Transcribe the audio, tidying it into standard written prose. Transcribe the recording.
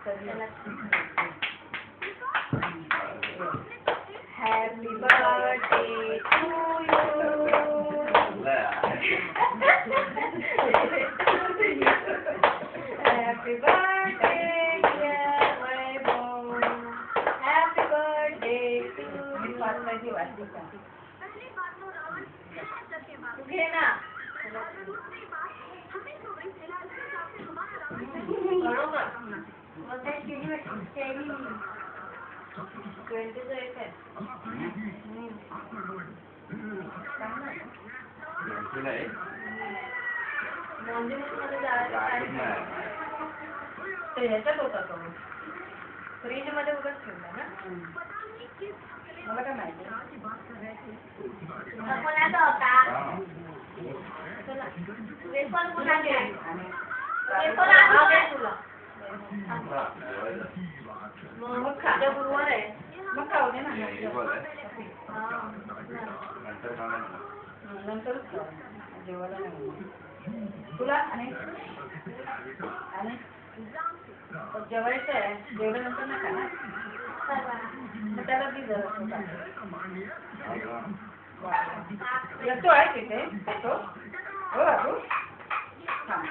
Happy birthday to you. Happy birthday, dear Vaibhav. Happy birthday to you. तू घे ना. बरोबर. मग काय केली वाटते? 20 आहे. ह्याच्यात होता तो फ्रीज मध्ये उगाच ठेवला ना. मला काय माहिती कोणाचा होता. वेफर कोणाचे वेफर आहे तुला. मग खाद्य गुरुवार आहे. मग खाऊ दे ना. नंतर जेवायला नाही तुला. आणि जेवायचं आहे. जेवल्यानंतर नाही खाणार. मग त्याला ती जरा येतो आहे तिथे. हो बाबू. हां.